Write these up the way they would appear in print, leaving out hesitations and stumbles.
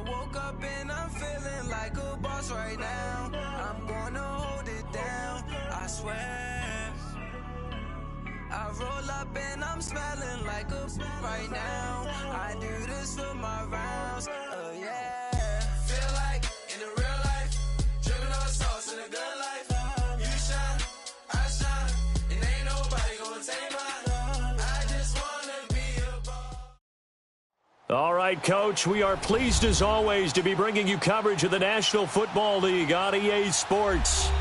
woke up and I'm feeling like a boss right now. I'm gonna hold it down, I swear. I roll up and I'm smelling like a right now. I do this for my rounds, yeah. Feel like in the real life, dripping on sauce in a good life. You shine, I shine, and ain't nobody gonna take mine. I just wanna be a boss. All right, Coach, we are pleased as always to be bringing you coverage of the National Football League on EA Sports.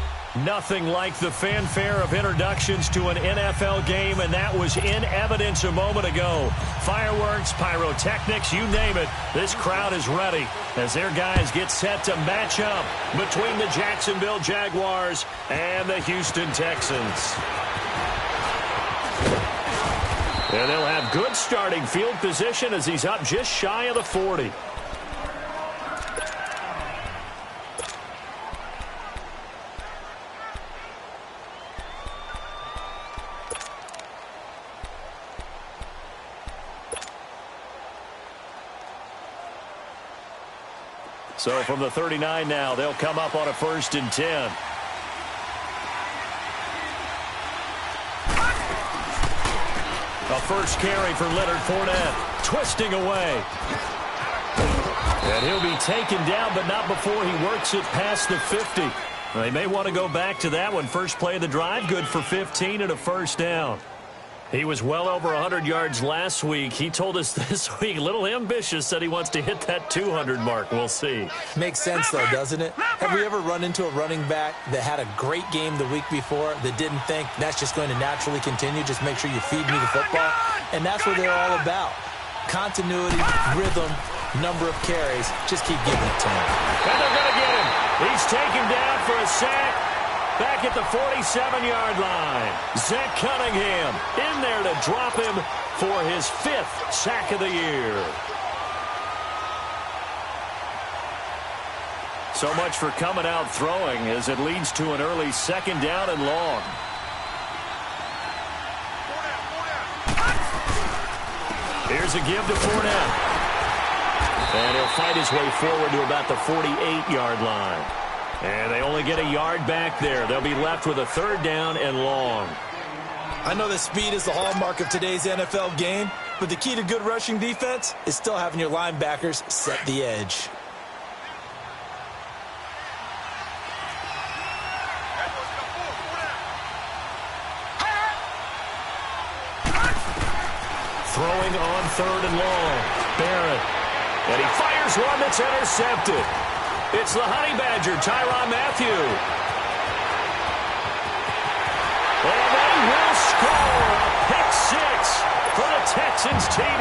Nothing like the fanfare of introductions to an NFL game, and that was in evidence a moment ago. Fireworks, pyrotechnics, you name it. This crowd is ready as their guys get set to match up between the Jacksonville Jaguars and the Houston Texans. And they'll have good starting field position as he's up just shy of the 40. So from the 39 now, they'll come up on a 1st and 10. A first carry for Leonard Fournette, twisting away. And he'll be taken down, but not before he works it past the 50. They may want to go back to that one. First play of the drive, good for 15 and a first down. He was well over 100 yards last week. He told us this week, a little ambitious, said he wants to hit that 200 mark. We'll see. Makes sense, though, doesn't it? Have we ever run into a running back that had a great game the week before that didn't think that's just going to naturally continue? Just make sure you feed me the football. And that's what they're all about. Continuity, rhythm, number of carries. Just keep giving it to him. And they're going to get him. He's taken down for a sack. Back at the 47-yard line. Zach Cunningham in there to drop him for his 5th sack of the year. So much for coming out throwing as it leads to an early 2nd down and long. Here's a give to Fournette. And he'll fight his way forward to about the 48-yard line. And they only get a yard back there. They'll be left with a 3rd down and long. I know that speed is the hallmark of today's NFL game, but the key to good rushing defense is still having your linebackers set the edge. Throwing on 3rd and long. Barrett. And he fires one that's intercepted. It's the Honey Badger, Tyrann Mathieu. And they will score a pick 6 for the Texans TD.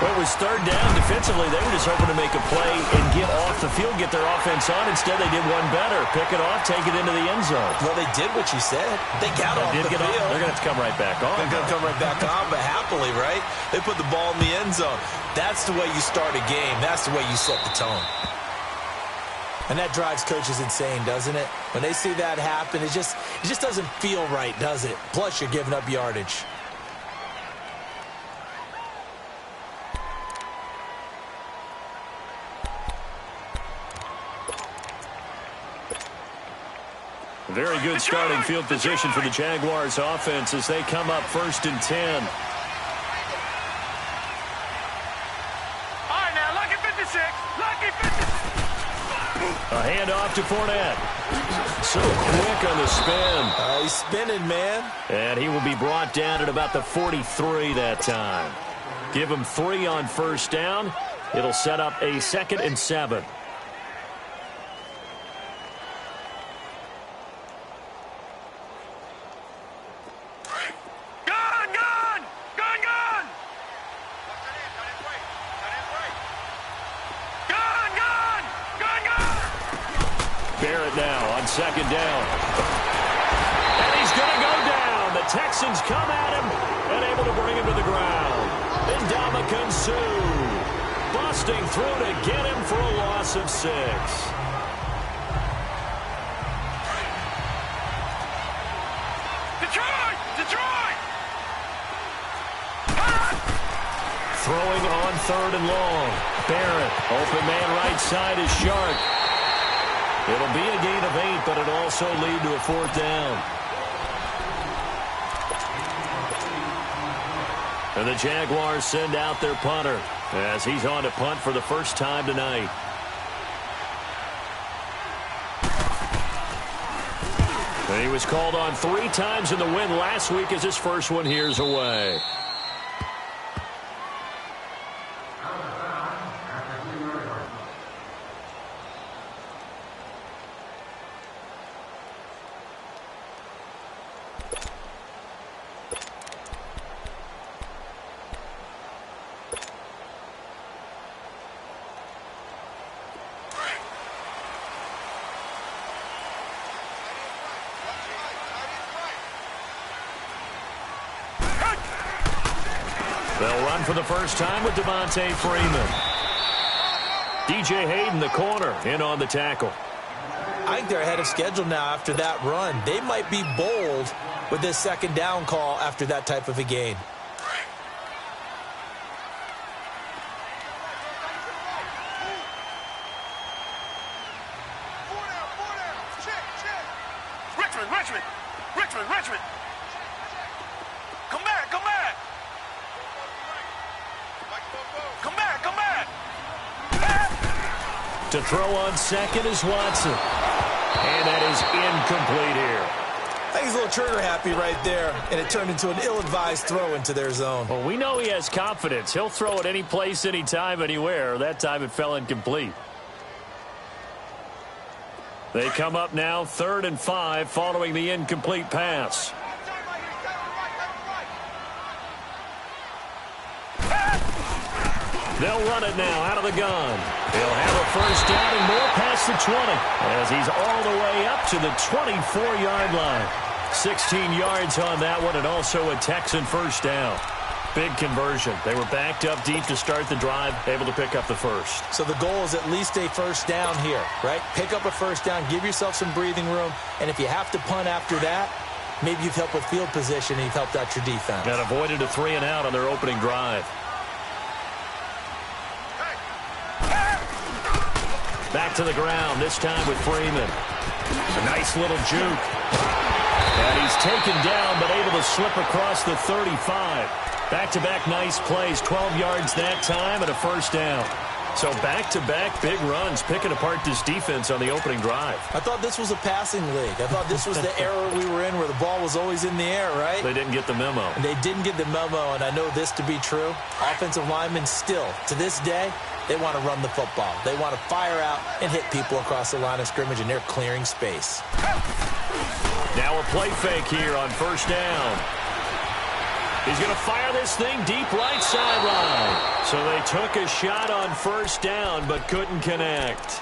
Well, it was 3rd down defensively. They were just hoping to make a play and get off the field, get their offense on. Instead, they did one better. Pick it off, take it into the end zone. Well, they did what you said. They got off the field. They're going to have to come right back on. They're going to come right back on, but happily, right? They put the ball in the end zone. That's the way you start a game. That's the way you set the tone. And that drives coaches insane, doesn't it? When they see that happen, it just doesn't feel right, does it? Plus, you're giving up yardage. Very good starting field position for the Jaguars offense as they come up 1st and 10. All right, now, lucky 56. Lucky 56. A handoff to Fournette. So quick on the spin. He's spinning, man. And he will be brought down at about the 43 that time. Give him 3 on 1st down. It'll set up a 2nd and 7. Barrett now on 2nd down. And he's going to go down. The Texans come at him and able to bring him to the ground. Ndamukong Suh busting through to get him for a loss of 6. throwing on 3rd and long. Barrett, open man right side is Sharp. It'll be a gain of 8, but it'll also lead to a 4th down. And the Jaguars send out their punter as he's on to punt for the first time tonight. And he was called on 3 times in the win last week as his first one here's away. They'll run for the first time with Devontae Freeman. DJ Hayden, the corner, in on the tackle. I think they're ahead of schedule now after that run. They might be bold with this 2nd down call after that type of a gain. Richmond. Come back. Come back. To throw on 2nd is Watson. And that is incomplete here. I think he's a little trigger happy right there, and it turned into an ill-advised throw into their zone. Well, we know he has confidence. He'll throw it any place, anytime, anywhere. That time it fell incomplete. They come up now 3rd and 5 following the incomplete pass. They'll run it now out of the gun. He'll have a first down and more past the 20 as he's all the way up to the 24-yard line. 16 yards on that one and also a Texan first down. Big conversion. They were backed up deep to start the drive, able to pick up the first. So the goal is at least a first down here, right? Pick up a first down, give yourself some breathing room, and if you have to punt after that, maybe you've helped with field position and you've helped out your defense. And avoided a 3 and out on their opening drive. Back to the ground, this time with Freeman. A nice little juke. And he's taken down, but able to slip across the 35. Back-to-back nice plays, 12 yards that time and a first down. So back-to-back big runs, picking apart this defense on the opening drive. I thought this was a passing league. I thought this was the era we were in where the ball was always in the air, right? They didn't get the memo. And they didn't get the memo, and I know this to be true. Offensive linemen still, to this day, they want to run the football. They want to fire out and hit people across the line of scrimmage, and they're clearing space. Now a play fake here on first down. He's going to fire this thing deep right sideline. So they took a shot on first down but couldn't connect.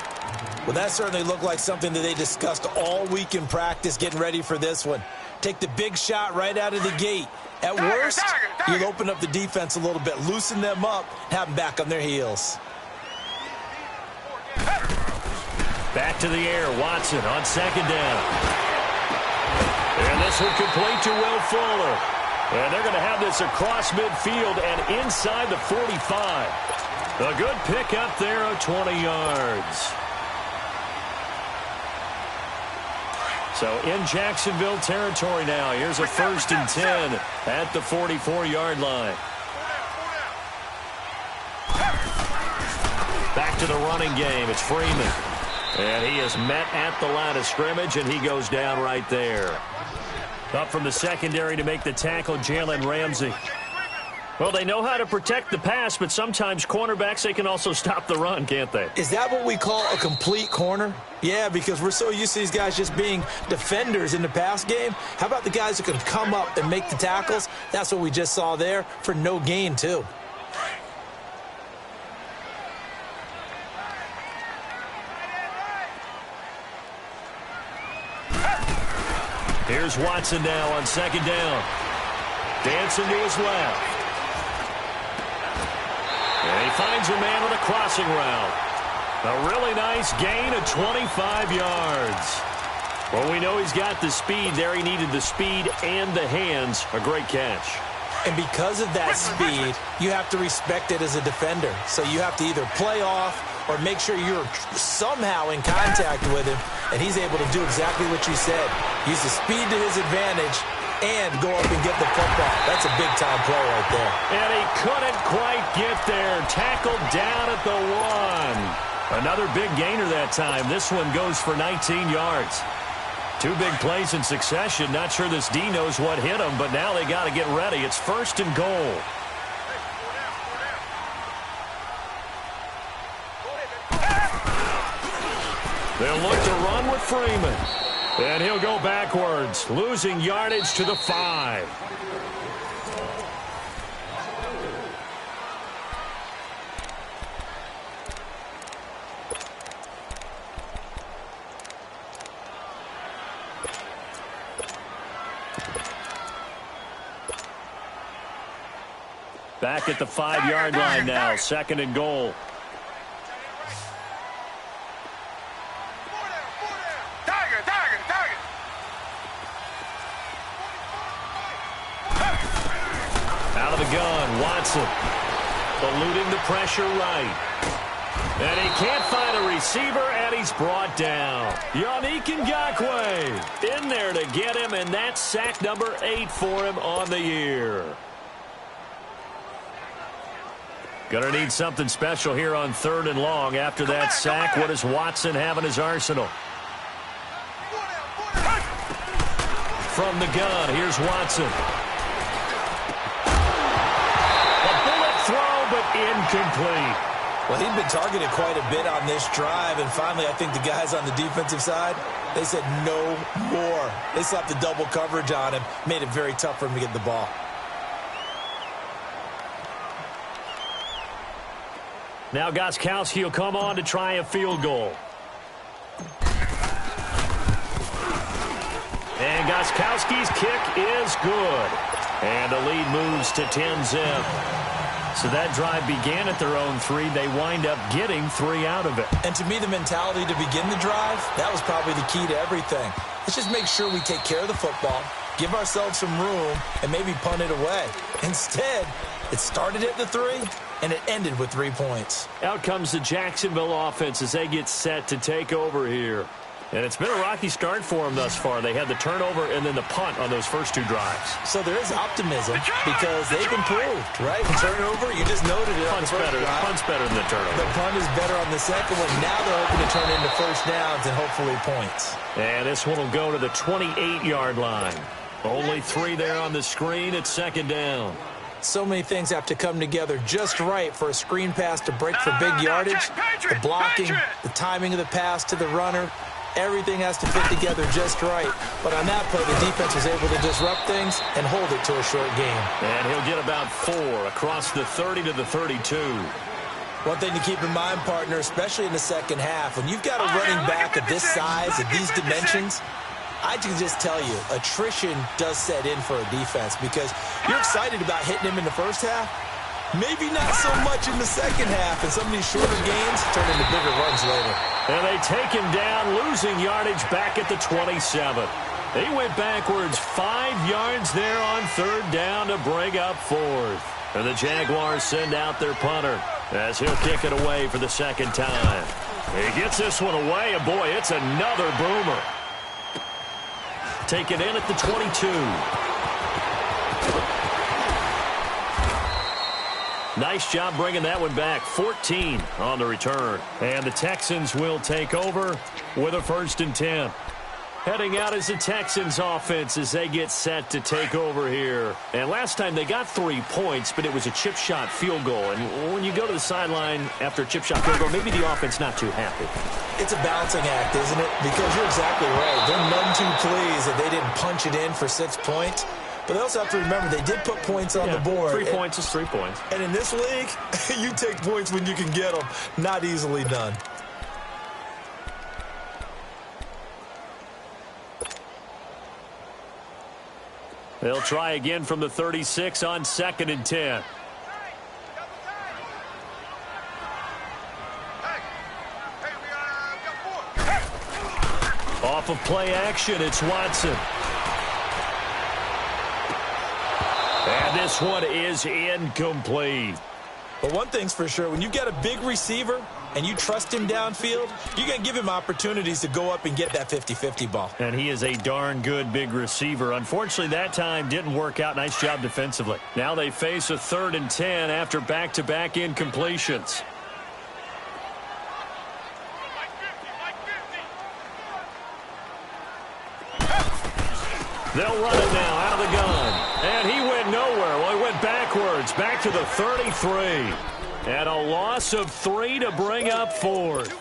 Well, that certainly looked like something that they discussed all week in practice getting ready for this one. Take the big shot right out of the gate. At worst, you'll open up the defense a little bit, loosen them up, have them back on their heels. Back to the air, Watson on 2nd down. And this will complete to Will Fuller. And they're going to have this across midfield and inside the 45. A good pickup there of 20 yards. So in Jacksonville territory now. Here's a 1st and 10 at the 44-yard line. Back to the running game. It's Freeman. And he is met at the line of scrimmage, and he goes down right there. Up from the secondary to make the tackle, Jalen Ramsey. Well, they know how to protect the pass, but sometimes cornerbacks, they can also stop the run, can't they? Is that what we call a complete corner? Yeah, because we're so used to these guys just being defenders in the pass game. How about the guys who can come up and make the tackles? That's what we just saw there for no gain, too. Here's Watson now on 2nd down. Dancing to his left. And he finds a man on a crossing route. A really nice gain of 25 yards. Well, we know he's got the speed there. He needed the speed and the hands. A great catch. And because of that speed, you have to respect it as a defender. So you have to either play off or make sure you're somehow in contact with him, and he's able to do exactly what you said. Use the speed to his advantage and go up and get the football. That's a big-time play right there. And he couldn't quite get there. Tackled down at the 1. Another big gainer that time. This one goes for 19 yards. 2 big plays in succession. Not sure this D knows what hit him, but now they got to get ready. It's 1st and goal. They'll look to run with Freeman. And he'll go backwards, losing yardage to the 5. Back at the 5-yard line now, 2nd and goal. Out of the gun, Watson. Eluding the pressure right. And he can't find a receiver, and he's brought down. Yaneze510 in there to get him, and that's sack number 8 for him on the year. Gonna need something special here on 3rd and long. After that sack, what does Watson have in his arsenal? From the gun, here's Watson. A bullet throw, but incomplete. Well, he'd been targeted quite a bit on this drive, and finally I think the guys on the defensive side, they said no more. They slapped the double coverage on him, made it very tough for him to get the ball. Now Gostkowski will come on to try a field goal. And Gostkowski's kick is good. And the lead moves to 10-zip. So that drive began at their own 3. They wind up getting 3 out of it. And to me, the mentality to begin the drive, that was probably the key to everything. Let's just make sure we take care of the football, give ourselves some room, and maybe punt it away. Instead, it started at the 3, and it ended with 3 points. Out comes the Jacksonville offense as they get set to take over here. And it's been a rocky start for them thus far. They had the turnover and then the punt on those first 2 drives. So there is optimism because they've improved, right? Turnover, you just noted it. Punt's better than the turnover. The punt is better on the second one. Now they're hoping to turn into first downs and hopefully points. And this one will go to the 28-yard line. Only 3 there on the screen. It's 2nd down. So many things have to come together just right for a screen pass to break for big yardage. The blocking, the timing of the pass to the runner. Everything has to fit together just right. But on that play, the defense was able to disrupt things and hold it to a short game. And he'll get about 4 across the 30 to the 32. One thing to keep in mind, partner, especially in the second half, when you've got a running back of this size, of these dimensions, I can just tell you, attrition does set in for a defense because you're excited about hitting him in the first half. Maybe not so much in the second half, and some of these shorter gains turn into bigger runs later. And they take him down, losing yardage back at the 27. They went backwards 5 yards there on 3rd down to bring up 4th. And the Jaguars send out their punter as he'll kick it away for the 2nd time. He gets this one away, and boy, it's another boomer. Taken in at the 22. Nice job bringing that one back. 14 on the return. And the Texans will take over with a 1st and 10. Heading out is the Texans offense as they get set to take over here. And last time they got 3 points, but it was a chip shot field goal. And when you go to the sideline after a chip shot field goal, maybe the offense not too happy. It's a balancing act, isn't it? Because you're exactly right. They're none too pleased that they didn't punch it in for 6 points. But they also have to remember they did put points on the board. 3 points is 3 points. And in this league, you take points when you can get them. Not easily done. They'll try again from the 36 on 2nd and 10. Off of play action, it's Watson. And And this one is incomplete. But one thing's for sure, when you get a big receiver and you trust him downfield, you're going to give him opportunities to go up and get that 50-50 ball. And he is a darn good big receiver. Unfortunately, that time didn't work out. Nice job defensively. Now they face a 3rd and 10 after back-to-back incompletions. They'll run it now out of the gun. And he went nowhere. Well, he went backwards, back to the 33. And a loss of 3 to bring up 4th.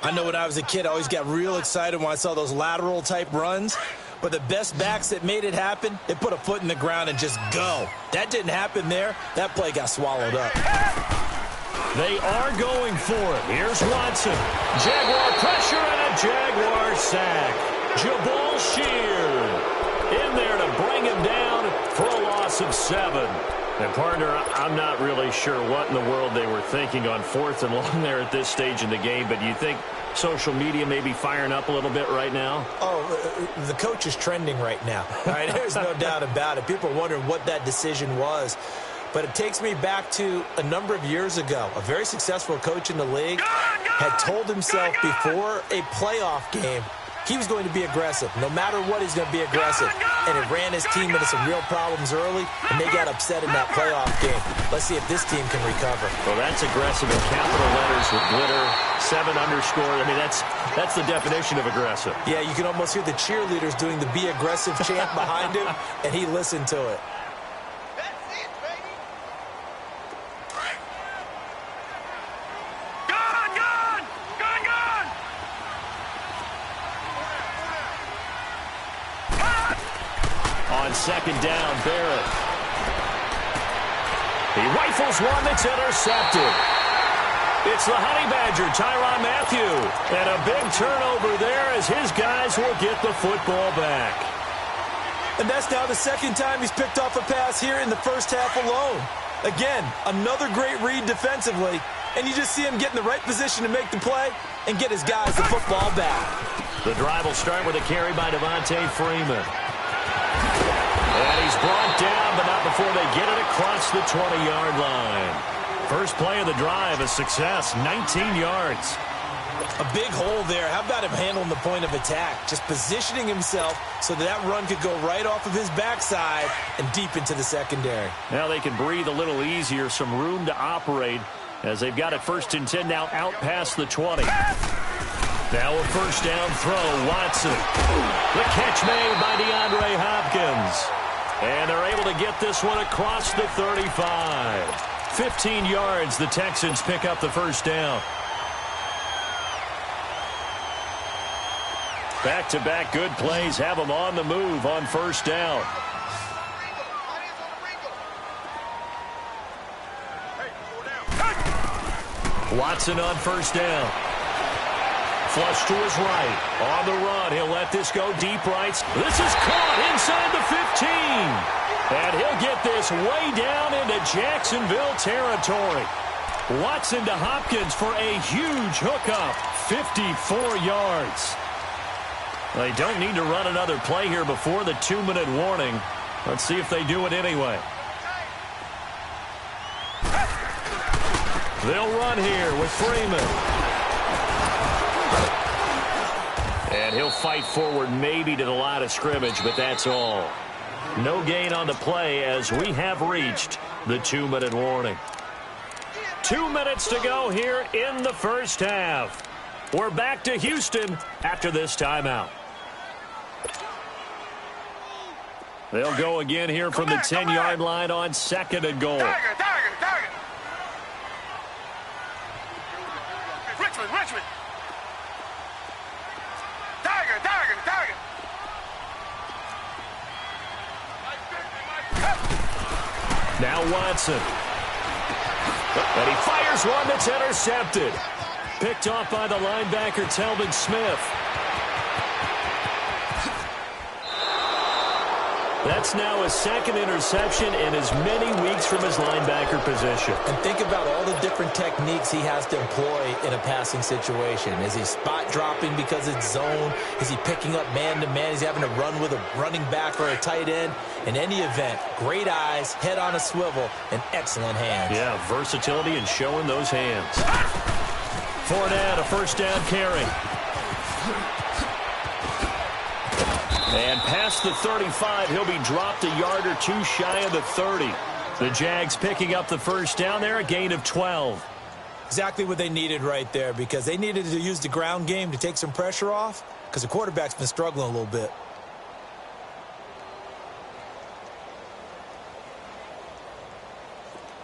I know when I was a kid, I always got real excited when I saw those lateral-type runs. But the best backs that made it happen, they put a foot in the ground and just go. That didn't happen there. That play got swallowed up. They are going for it. Here's Watson. Jaguar pressure and a Jaguar sack. Jabal Sheard in there to bring him down for a loss of 7. And, partner, I'm not really sure what in the world they were thinking on 4th and long there at this stage in the game, but do you think social media may be firing up a little bit right now? Oh, the coach is trending right now. All right, there's no doubt about it. People are wondering what that decision was. But it takes me back to a number of years ago. A very successful coach in the league had told himself before a playoff game he was going to be aggressive. No matter what, he's going to be aggressive. And it ran his team into some real problems early, and they got upset in that playoff game. Let's see if this team can recover. Well, that's aggressive in capital letters with glitter, 7 underscore. I mean, that's the definition of aggressive. Yeah, you can almost hear the cheerleaders doing the be aggressive chant behind him, and he listened to it. On 2nd down, Barrett. He rifles one that's intercepted. It's the Honey Badger, Tyrann Mathieu. And a big turnover there as his guys will get the football back. And that's now the 2nd time he's picked off a pass here in the first half alone. Again, another great read defensively. And you just see him get in the right position to make the play and get his guys the football back. The drive will start with a carry by Devontae Freeman. And he's brought down, but not before they get it across the 20-yard line. First play of the drive, a success, 19 yards. A big hole there. How about him handling the point of attack? Just positioning himself so that run could go right off of his backside and deep into the secondary. Now they can breathe a little easier, some room to operate as they've got it 1st and 10 now out past the 20. Now a 1st down throw, Watson. The catch made by DeAndre Hopkins. And they're able to get this one across the 35. 15 yards, the Texans pick up the 1st down. Back-to-back good plays have them on the move on 1st down. Watson on 1st down. Flush to his right. On the run. He'll let this go deep right. This is caught inside the 15. And he'll get this way down into Jacksonville territory. Watson to Hopkins for a huge hookup. 54 yards. They don't need to run another play here before the 2-minute warning. Let's see if they do it anyway. They'll run here with Freeman. And he'll fight forward maybe to the line of scrimmage, but that's all. No gain on the play as we have reached the 2-minute warning. 2 minutes to go here in the first half. We're back to Houston after this timeout. They'll go again here from the 10-yard line on 2nd and goal. Target. Richmond. Target. Now Watson. And he fires one that's intercepted. Picked off by the linebacker, Telvin Smith. That's now his second interception in as many weeks from his linebacker position. And think about all the different techniques he has to employ in a passing situation. Is he spot dropping because it's zone? Is he picking up man-to-man? Is he having to run with a running back or a tight end? In any event, great eyes, head on a swivel, and excellent hands. Yeah, versatility and showing those hands. Fournette, a first down carry. And past the 35, he'll be dropped a yard or two shy of the 30. The Jags picking up the first down there, a gain of 12. Exactly what they needed right there, because they needed to use the ground game to take some pressure off, because the quarterback's been struggling a little bit.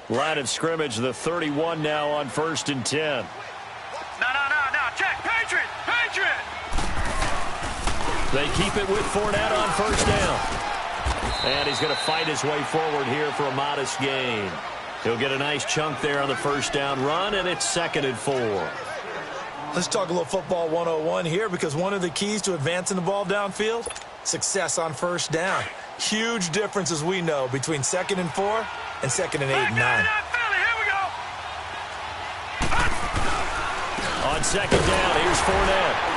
Line of scrimmage, the 31 now on 1st and 10. No, check, Patriot! They keep it with Fournette on first down. And he's going to fight his way forward here for a modest gain. He'll get a nice chunk there on the first down run, and it's 2nd and 4. Let's talk a little football 101 here, because one of the keys to advancing the ball downfield, success on first down. Huge difference, as we know, between 2nd and 4 and 2nd and 8 and 9. On 2nd down, here's Fournette.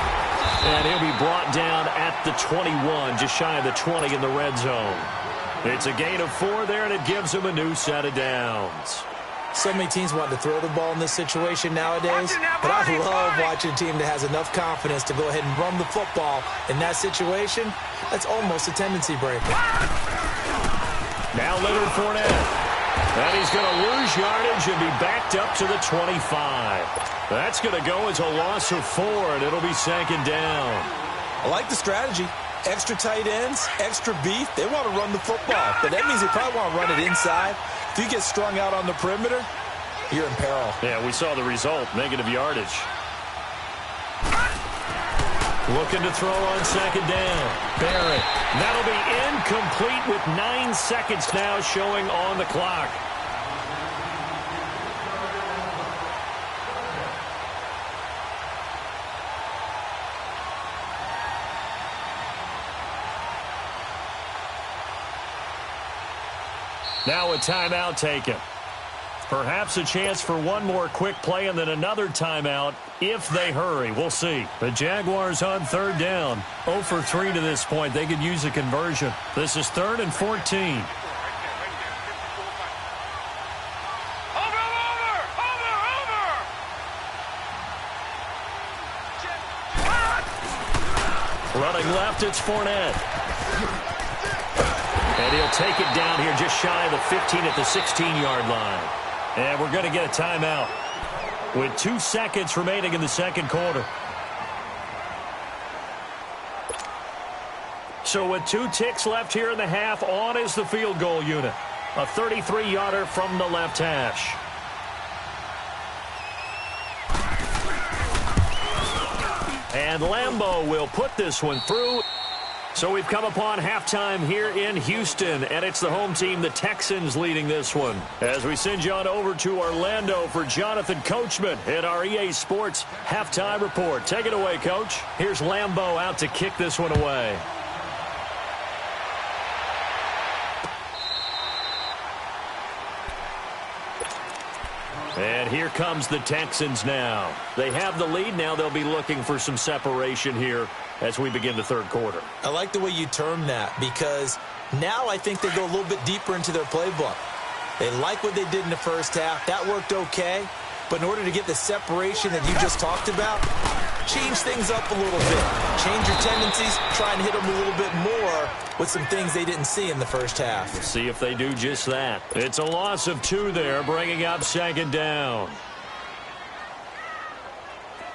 And he'll be brought down at the 21, just shy of the 20 in the red zone. It's a gain of 4 there, and it gives him a new set of downs. So many teams want to throw the ball in this situation nowadays, but I love watching a team that has enough confidence to go ahead and run the football in that situation. That's almost a tendency breaker. Now Leonard Fournette. And he's going to lose yardage and be backed up to the 25. That's going to go as a loss of 4, and it'll be 2nd down. I like the strategy. Extra tight ends, extra beef. They want to run the football, but that means they probably want to run it inside. If you get strung out on the perimeter, you're in peril. Yeah, we saw the result, negative yardage. Looking to throw on 2nd down. Barrett. That'll be incomplete with 9 seconds now showing on the clock. Now a timeout taken. Perhaps a chance for one more quick play and then another timeout if they hurry. We'll see. The Jaguars on 3rd down. 0 for 3 to this point. They could use a conversion. This is 3rd and 14. Running left, it's Fournette. And he'll take it down here just shy of the 15 at the 16-yard line. And we're going to get a timeout with 2 seconds remaining in the 2nd quarter. So with 2 ticks left here in the half, on is the field goal unit. A 33-yarder from the left hash. And Lambeau will put this one through. So we've come upon halftime here in Houston, and it's the home team, the Texans, leading this one. As we send you on over to Orlando for Jonathan Coachman in our EA Sports Halftime Report. Take it away, Coach. Here's Lambeau out to kick this one away. And here comes the Texans now. They have the lead. Now they'll be looking for some separation here as we begin the 3rd quarter. I like the way you term that, because now I think they go a little bit deeper into their playbook. They like what they did in the first half. That worked okay. But in order to get the separation that you just talked about, change things up a little bit. Change your tendencies. Try and hit them a little bit more with some things they didn't see in the first half. We'll see if they do just that. It's a loss of 2 there, bringing up 2nd down.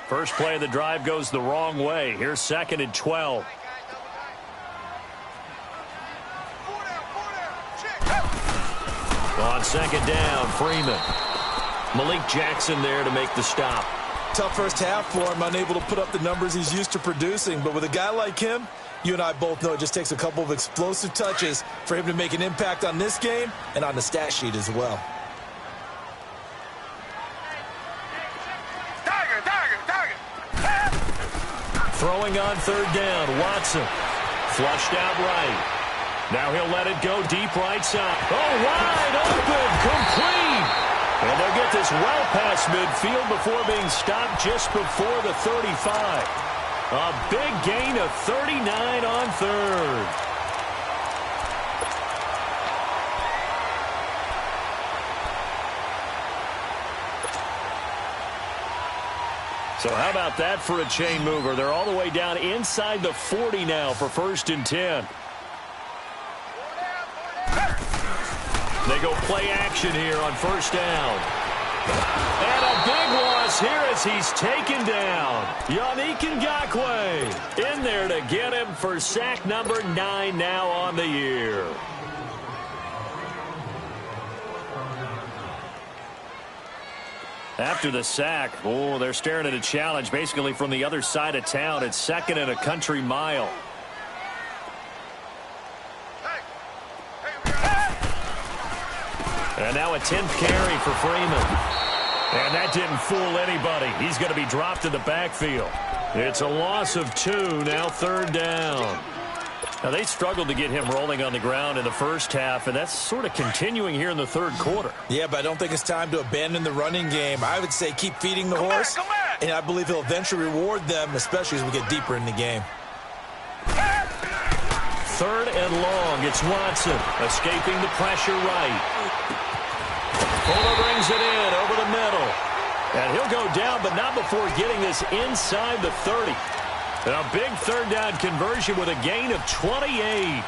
First play of the drive goes the wrong way. Here's 2nd and 12. On 2nd down, Freeman. Malik Jackson there to make the stop. Tough first half for him, unable to put up the numbers he's used to producing. But with a guy like him, you and I both know it just takes a couple of explosive touches for him to make an impact on this game and on the stat sheet as well. Throwing on 3rd down, Watson. Flushed out right. Now he'll let it go deep right side. Oh, wide open, complete. And they'll get this well past midfield before being stopped just before the 35. A big gain of 39 on third. So how about that for a chain mover? They're all the way down inside the 40 now for 1st and 10. They go play action here on 1st down. And a big loss here as he's taken down. Yaneze510 in there to get him for sack number 9 now on the year. After the sack, oh, they're staring at a challenge basically from the other side of town. It's 2nd and a country mile. And now a 10th carry for Freeman. And that didn't fool anybody. He's going to be dropped in the backfield. It's a loss of 2, now 3rd down. Now, they struggled to get him rolling on the ground in the first half, and that's sort of continuing here in the 3rd quarter. Yeah, but I don't think it's time to abandon the running game. I would say keep feeding the horse, and I believe he'll eventually reward them, especially as we get deeper in the game. 3rd and long. It's Watson escaping the pressure right. Fuller brings it in over the middle. And he'll go down, but not before getting this inside the 30. A big 3rd down conversion with a gain of 28.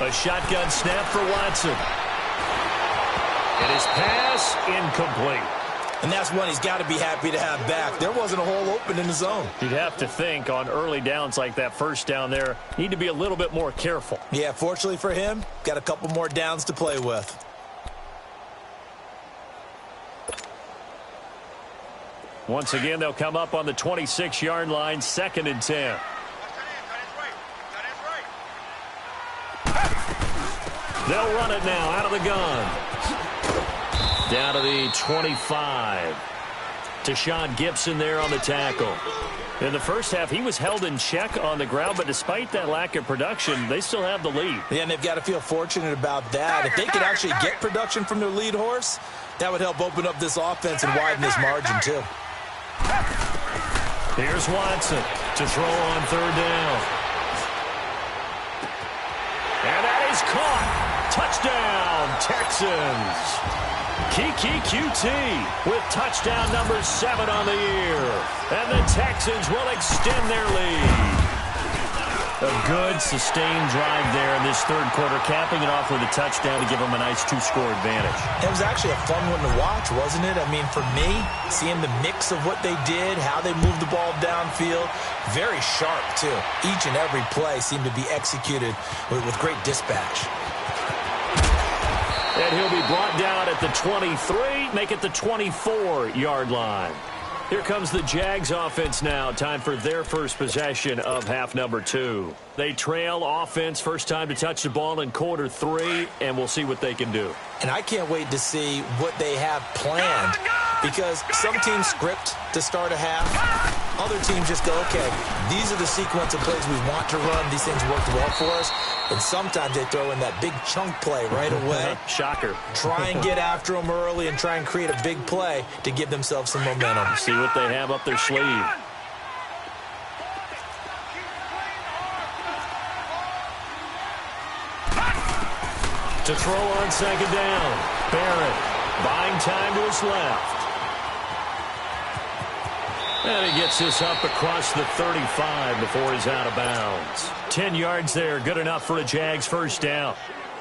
A shotgun snap for Watson. And his pass incomplete. And that's one he's got to be happy to have back. There wasn't a hole open in the zone. You'd have to think on early downs like that 1st down there, need to be a little bit more careful. Yeah, fortunately for him, got a couple more downs to play with. Once again, they'll come up on the 26-yard line, 2nd and 10. They'll run it now out of the gun. Down to the 25. Tashawn Gibson there on the tackle. In the first half, he was held in check on the ground, but despite that lack of production, they still have the lead. Yeah, and they've got to feel fortunate about that. If they could actually get production from their lead horse, that would help open up this offense and widen this margin, too. Here's Watson to throw on 3rd down. And that is caught. Touchdown, Texans. Kiki QT with touchdown number 7 on the year. And the Texans will extend their lead. A good, sustained drive there in this 3rd quarter, capping it off with a touchdown to give them a nice 2-score advantage. It was actually a fun one to watch, wasn't it? I mean, for me, seeing the mix of what they did, how they moved the ball downfield, very sharp, too. Each and every play seemed to be executed with great dispatch. And he'll be brought down at the 23, make it the 24-yard line. Here comes the Jags offense now. Time for their first possession of half number 2. They trail offense, first time to touch the ball in quarter 3, and we'll see what they can do. And I can't wait to see what they have planned, because some teams script to start a half. Other teams just go, okay, these are the sequence of plays we want to run. These things worked well for us. And sometimes they throw in that big chunk play right away. Shocker. Try and get after them early and try and create a big play to give themselves some momentum. See what they have up their sleeve. To throw on 2nd down. Barrett buying time to his left. And he gets this up across the 35 before he's out of bounds. 10 yards there, good enough for a Jags first down.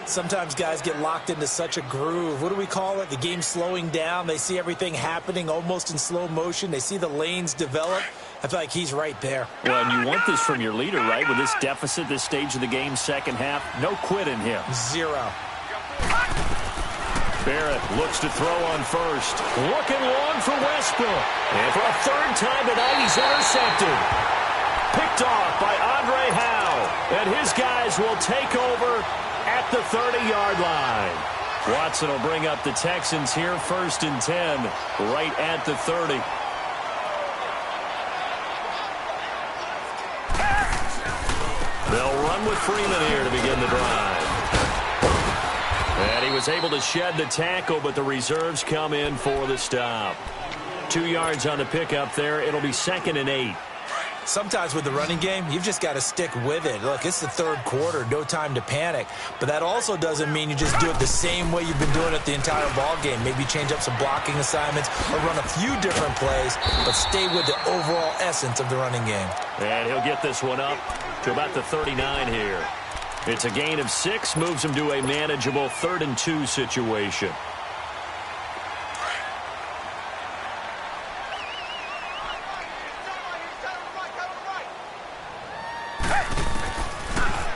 Sometimes guys get locked into such a groove. What do we call it? The game's slowing down. They see everything happening almost in slow motion. They see the lanes develop. I feel like he's right there. Well, and you want this from your leader, right? With this deficit, this stage of the game, second half, no quit in him. 0. Barrett looks to throw on first. Looking long for Westbrook. And for a third time tonight, he's intercepted. Picked off by Andre Howe. And his guys will take over at the 30-yard line. Watson will bring up the Texans here, 1st and 10, right at the 30. They'll run with Freeman here to begin the drive. And he was able to shed the tackle, but the reserves come in for the stop. 2 yards on the pickup there. It'll be 2nd and 8. Sometimes with the running game, you've just got to stick with it. Look, it's the third quarter, no time to panic. But that also doesn't mean you just do it the same way you've been doing it the entire ball game. Maybe change up some blocking assignments or run a few different plays, but stay with the overall essence of the running game. And he'll get this one up to about the 39 here. It's a gain of 6, moves him to a manageable 3rd and 2 situation.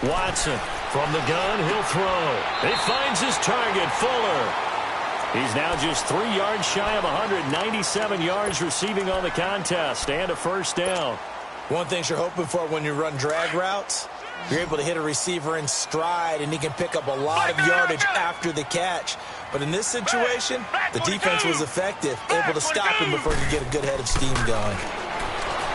Watson from the gun, he'll throw. He finds his target, Fuller. He's now just 3 yards shy of 197 yards receiving on the contest and a first down. One thing you're hoping for when you run drag routes, you're able to hit a receiver in stride and he can pick up a lot of yardage after the catch. But in this situation, the defense was effective, able to stop him before you get a good head of steam going.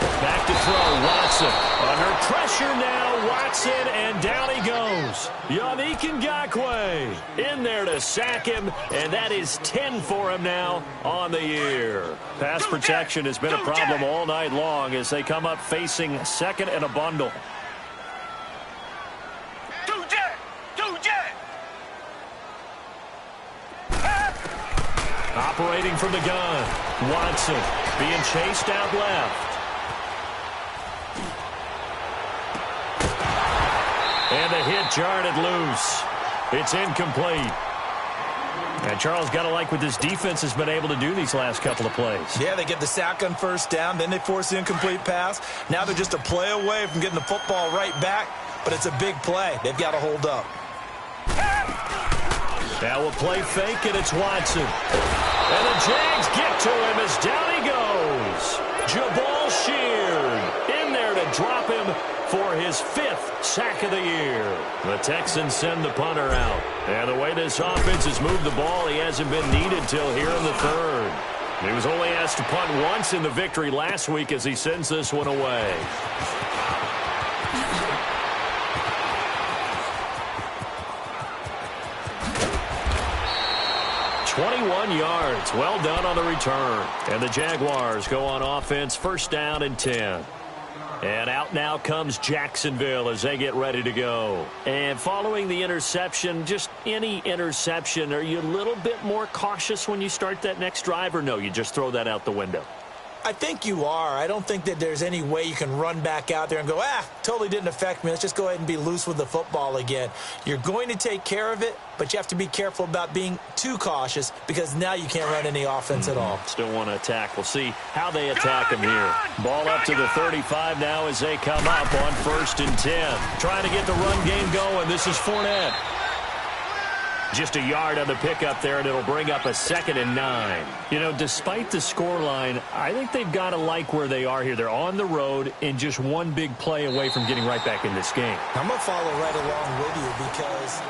Back to throw, Watson. Under pressure now, Watson, and down he goes. Yaneze510 in there to sack him, and that is 10 for him now on the year. Pass protection has been a problem all night long as they come up facing 2nd and a bundle. Operating from the gun, Watson being chased out left. And the hit jarred it loose. It's incomplete. And Charles, got to like what this defense has been able to do these last couple of plays. Yeah, they get the sack on first down, then they force the incomplete pass. Now they're just a play away from getting the football right back, but it's a big play. They've got to hold up. Now we'll play fake, and it's Watson. And the Jags get to him as down he goes. Jabal Sheard in there to drop him for his 5th sack of the year. The Texans send the punter out. And the way this offense has moved the ball, he hasn't been needed till here in the 3rd. He was only asked to punt once in the victory last week as he sends this one away. .21 yards. Well done on the return. And the Jaguars go on offense, 1st down and 10. And out now comes Jacksonville as they get ready to go. And following the interception, just any interception, are you a little bit more cautious when you start that next drive, or no, you just throw that out the window? I think you are. I don't think that there's any way you can run back out there and go, totally didn't affect me. Let's just go ahead and be loose with the football again. You're going to take care of it, but you have to be careful about being too cautious because now you can't run any offense at all. Still want to attack. We'll see how they attack him here. Ball up to the 35 now as they come up on 1st and 10. Trying to get the run game going. This is Fournette. Just a yard on the pickup there, and it'll bring up a 2nd and 9. You know, despite the scoreline, I think they've got to like where they are here. They're on the road and just one big play away from getting right back in this game. I'm going to follow right along with you because...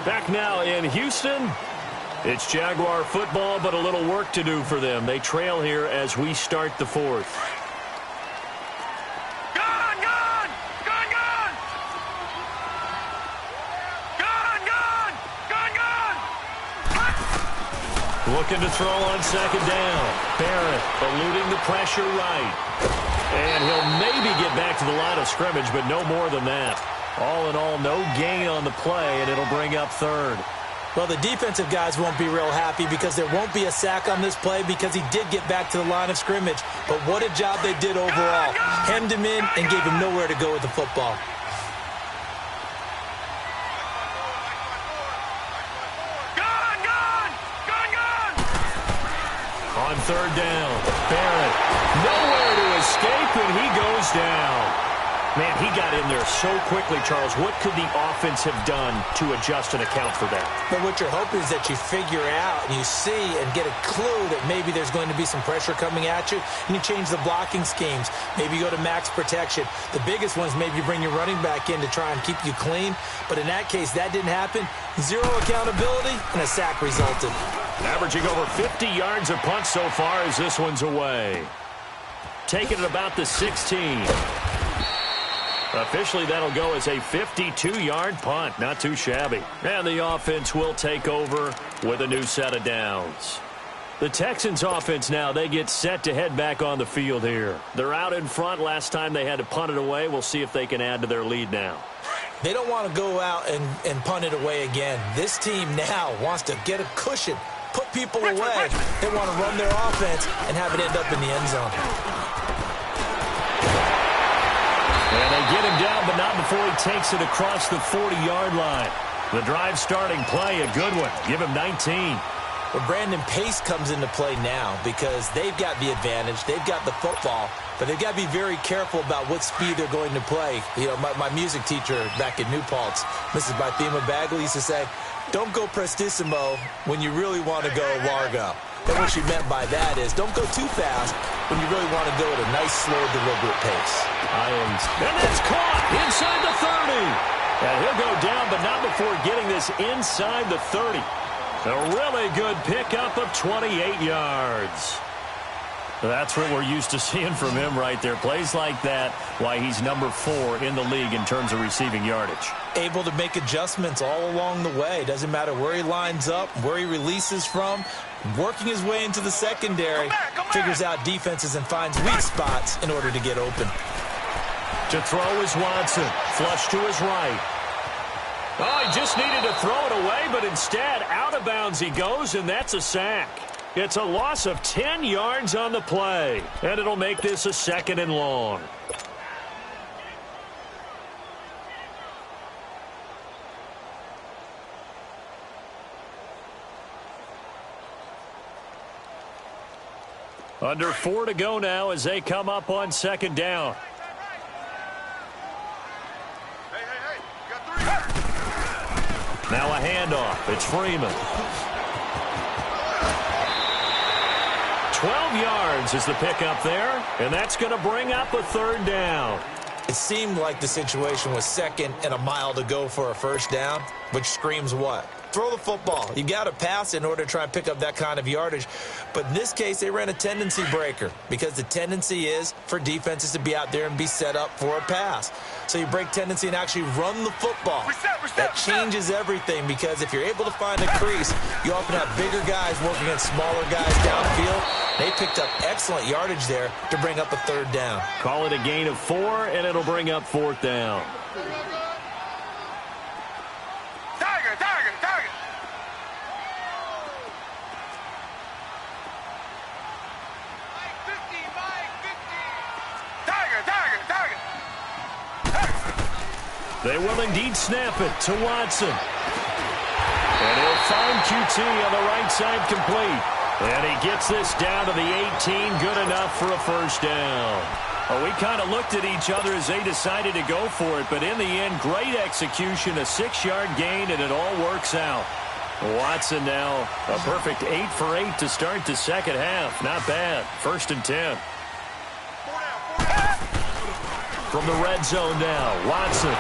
Back now in Houston, it's Jaguar football, but a little work to do for them. They trail here as we start the 4th. Looking to throw on 2nd down. Barrett eluding the pressure right. And he'll maybe get back to the line of scrimmage, but no more than that. All in all, no gain on the play, and it'll bring up 3rd. Well, the defensive guys won't be real happy because there won't be a sack on this play because he did get back to the line of scrimmage. But what a job they did overall. Hemmed him in and gave him nowhere to go with the football. On 3rd down, Barrett nowhere to escape, and he goes down. Man, He got in there so quickly, Charles. What could the offense have done to adjust and account for that? But what you're hoping is that you figure out and you see and get a clue that maybe there's going to be some pressure coming at you, and you change the blocking schemes. Maybe you go to max protection. The biggest one is maybe you bring your running back in to try and keep you clean. But in that case, that didn't happen. Zero accountability, and a sack resulted. Averaging over 50 yards a punt so far as this one's away. Taking it about the 16. Officially, that'll go as a 52-yard punt. Not too shabby. And the offense will take over with a new set of downs. The Texans offense now, they get set to head back on the field here. They're out in front. Last time they had to punt it away. We'll see if they can add to their lead now. They don't want to go out and punt it away again. This team now wants to get a cushion, put people away. They want to run their offense and have it end up in the end zone. And they get him down, but not before he takes it across the 40-yard line. The drive starting play, a good one. Give him 19. Well, Brandon, pace comes into play now because they've got the advantage. They've got the football, but they've got to be very careful about what speed they're going to play. You know, my music teacher back in New Paltz, Mrs. Bythema Bagley, used to say, don't go prestissimo when you really want to go largo. And what she meant by that is don't go too fast when you really want to go at a nice, slow, deliberate pace. And that's caught inside the 30. And he'll go down, but not before getting this inside the 30. A really good pickup of 28 yards. That's what we're used to seeing from him right there. Plays like that, why he's number 4 in the league in terms of receiving yardage. Able to make adjustments all along the way. Doesn't matter where he lines up, where he releases from. Working his way into the secondary. Figures out defenses and finds weak spots in order to get open. To throw is Watson. Flush to his right. Oh, he just needed to throw it away, but instead, out of bounds he goes, and that's a sack. It's a loss of 10 yards on the play, and it'll make this a 2nd and long. Under 4 to go now as they come up on 2nd down. Now a handoff. It's Freeman. 12 yards is the pickup there, and that's going to bring up a 3rd down. It seemed like the situation was 2nd and a mile to go for a 1st down, which screams what? Throw the football. You got to pass in order to try and pick up that kind of yardage. But in this case, they ran a tendency breaker because the tendency is for defenses to be out there and be set up for a pass. So you break tendency and actually run the football. That changes everything because if you're able to find a crease, you often have bigger guys working against smaller guys downfield. They picked up excellent yardage there to bring up a 3rd down. Call it a gain of 4, and it'll bring up 4th down. They will indeed snap it to Watson. And he'll find QT on the right side complete. And he gets this down to the 18, good enough for a 1st down. Well, we kind of looked at each other as they decided to go for it, but in the end, great execution, a 6-yard gain, and it all works out. Watson now a perfect 8 for 8 to start the 2nd half. Not bad. 1st and 10. From the red zone now, Watson.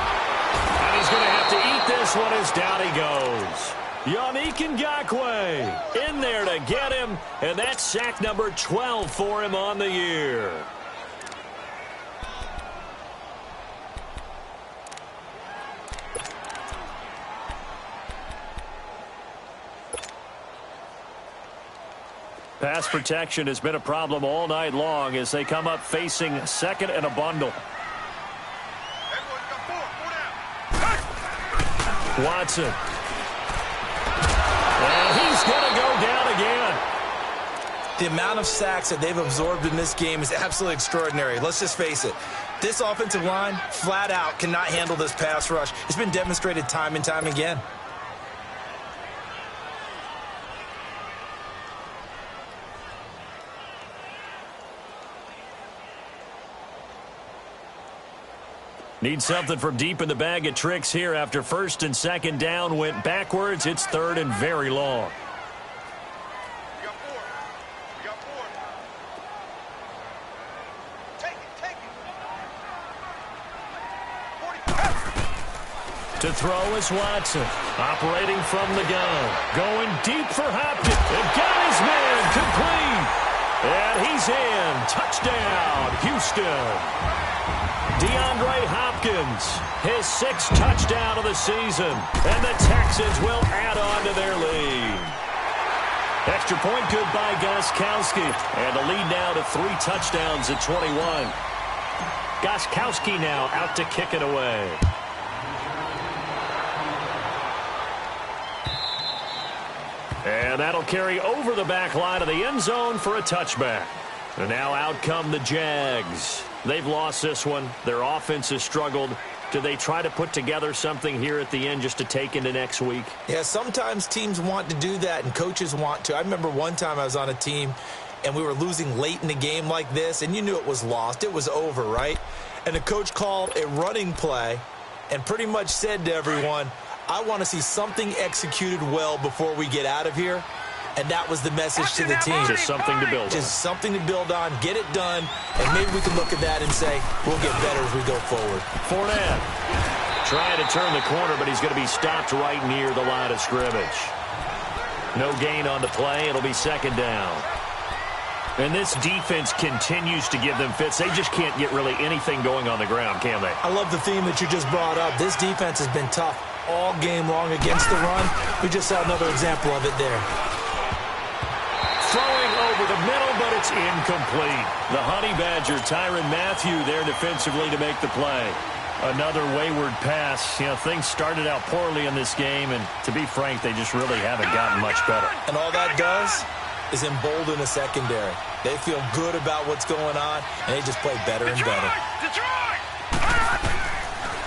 And he's going to have to eat this one as down he goes. Yannick Ngakoue in there to get him, and that's sack number 12 for him on the year. Pass protection has been a problem all night long as they come up facing 2nd and a bundle. Watson. And he's going to go down again. The amount of sacks that they've absorbed in this game is absolutely extraordinary. Let's just face it. This offensive line, flat out, cannot handle this pass rush. It's been demonstrated time and time again. Need something from deep in the bag of tricks here after first and second down went backwards. It's third and very long. To throw is Watson, operating from the gun. Going deep for Hopkins. And got his man complete. And he's in. Touchdown, Houston. DeAndre Hopkins, his 6th touchdown of the season. And the Texans will add on to their lead. Extra point good by Gostkowski. And the lead now to 3 touchdowns at 21. Gostkowski now out to kick it away. And that'll carry over the back line of the end zone for a touchback. And now out come the Jags. They've lost this one. Their offense has struggled. Do they try to put together something here at the end just to take into next week? Yeah, sometimes teams want to do that and coaches want to. I remember one time I was on a team and we were losing late in the game like this, and you knew it was lost. It was over, right? And the coach called a running play and pretty much said to everyone, I want to see something executed well before we get out of here. And that was the message to the team. Just something to build on. Just something to build on, get it done, and maybe we can look at that and say, we'll get better as we go forward. Fournette trying to turn the corner, but he's going to be stopped right near the line of scrimmage. No gain on the play. It'll be second down. And this defense continues to give them fits. They just can't get really anything going on the ground, can they? I love the theme that you just brought up. This defense has been tough all game long against the run. We just saw another example of it there. Throwing over the middle, but it's incomplete. The Honey Badger, Tyrann Mathieu, there defensively to make the play. Another wayward pass. You know, things started out poorly in this game, and to be frank, they just really haven't gotten much better. And all that does is embolden the secondary. They feel good about what's going on, and they just play better and better.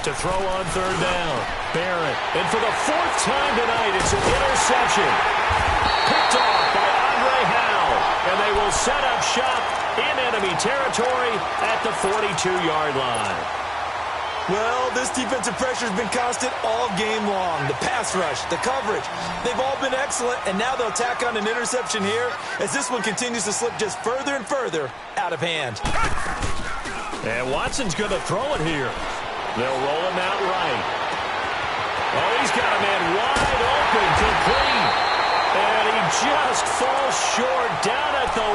To throw on third down, Barrett. And for the 4th time tonight, it's an interception. Picked off by Andre Howell. And they will set up shop in enemy territory at the 42-yard line. Well, this defensive pressure has been constant all game long. The pass rush, the coverage, they've all been excellent, and now they'll tack on an interception here as this one continues to slip just further and further out of hand. And Watson's going to throw it here. They'll roll him out right. Oh, he's got a man wide open, complete. And he just falls short down at the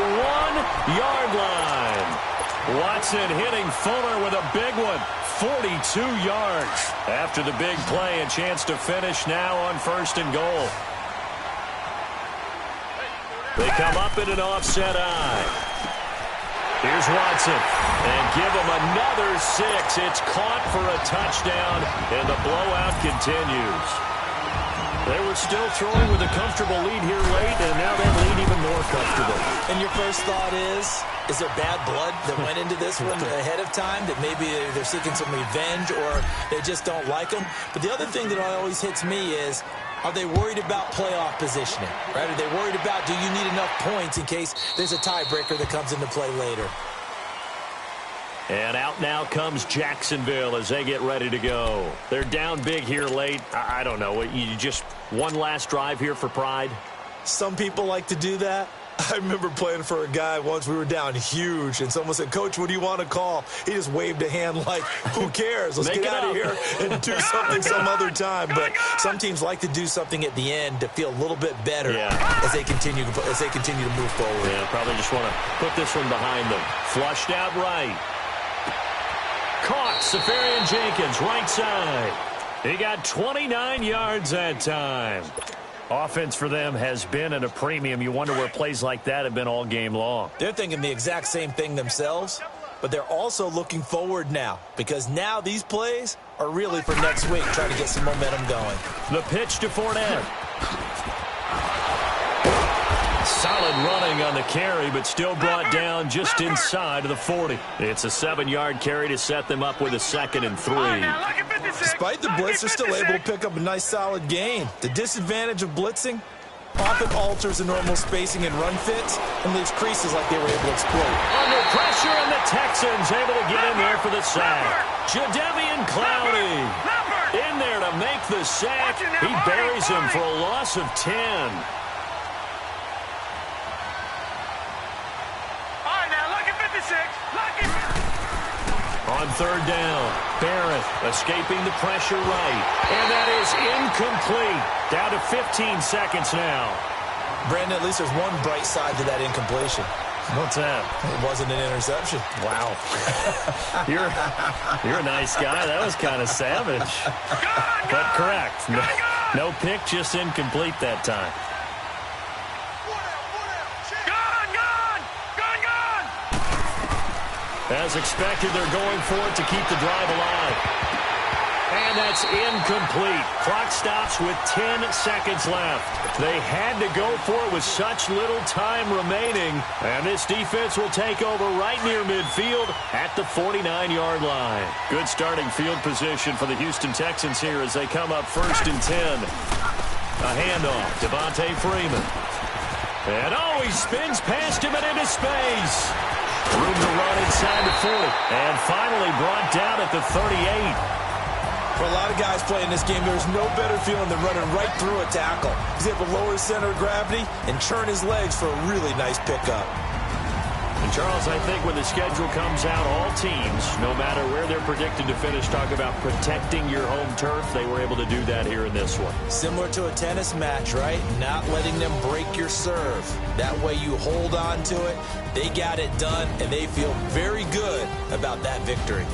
1-yard line. Watson hitting Fuller with a big one. 42 yards. After the big play, a chance to finish now on 1st and goal. They come up in an offset eye. Here's Watson, and give him another 6. It's caught for a touchdown, and the blowout continues. They were still throwing with a comfortable lead here late, and now that lead even more comfortable. And your first thought is there bad blood that went into this one ahead of time, that maybe they're seeking some revenge or they just don't like them? But the other thing that always hits me is, are they worried about playoff positioning? Right? Are they worried about, do you need enough points in case there's a tiebreaker that comes into play later? And out now comes Jacksonville as they get ready to go. They're down big here late. I don't know. You just one last drive here for pride? Some people like to do that. I remember playing for a guy once. We were down huge, and someone said, Coach, what do you want to call? He just waved a hand like, who cares? Let's get out of here and do something some other time. But some teams like to do something at the end to feel a little bit better as they continue to move forward. Yeah, probably just want to put this one behind them. Flushed out right. Caught, Safarian-Jenkins, right side. He got 29 yards that time. Offense for them has been at a premium. You wonder where plays like that have been all game long. They're thinking the exact same thing themselves, but they're also looking forward now because now these plays are really for next week, trying to get some momentum going. The pitch to Fournette. Solid running on the carry, but still brought down just inside of the 40. It's a 7-yard carry to set them up with a 2nd and 3. Despite the blitz, they're still able to pick up a nice solid gain. The disadvantage of blitzing often alters the normal spacing and run fits and leaves creases like they were able to exploit. Under pressure, and the Texans able to get in there for the sack. Jadeveon Clowney in there to make the sack. He buries him for a loss of 10. All right, now, lucky 56. Lucky. On third down, Barrett escaping the pressure right. And that is incomplete. Down to 15 seconds now. Brandon, at least there's one bright side to that incompletion. What's that? It wasn't an interception. Wow. You're a nice guy. That was kind of savage. But correct. No pick, just incomplete that time. As expected, they're going for it to keep the drive alive. And that's incomplete. Clock stops with 10 seconds left. They had to go for it with such little time remaining. And this defense will take over right near midfield at the 49-yard line. Good starting field position for the Houston Texans here as they come up 1st and 10. A handoff, Devontae Freeman. And he spins past him and into space. Room to run inside the 40. And finally brought down at the 38. For a lot of guys playing this game, there's no better feeling than running right through a tackle. He's able to lower his center of gravity and churn his legs for a really nice pickup. And Charles, I think when the schedule comes out, all teams, no matter where they're predicted to finish, talk about protecting your home turf. They were able to do that here in this one. Similar to a tennis match, right? Not letting them break your serve. That way you hold on to it. They got it done, and they feel very good about that victory.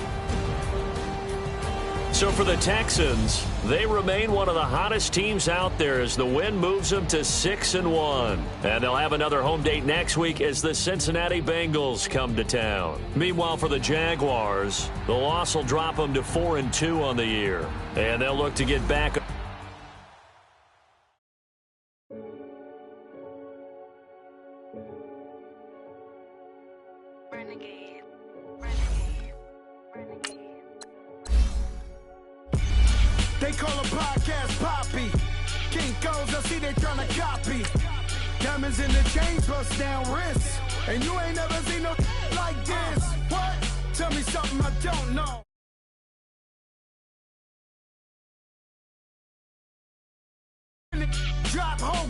So for the Texans, they remain one of the hottest teams out there as the win moves them to 6-1. And they'll have another home date next week as the Cincinnati Bengals come to town. Meanwhile, for the Jaguars, the loss will drop them to 4-2 on the year. And they'll look to get back. They call a podcast Poppy. Kinkos, I see they tryna copy. Diamonds in the chains, bust down wrists. And you ain't never seen no like this. What? Tell me something I don't know. Drop home.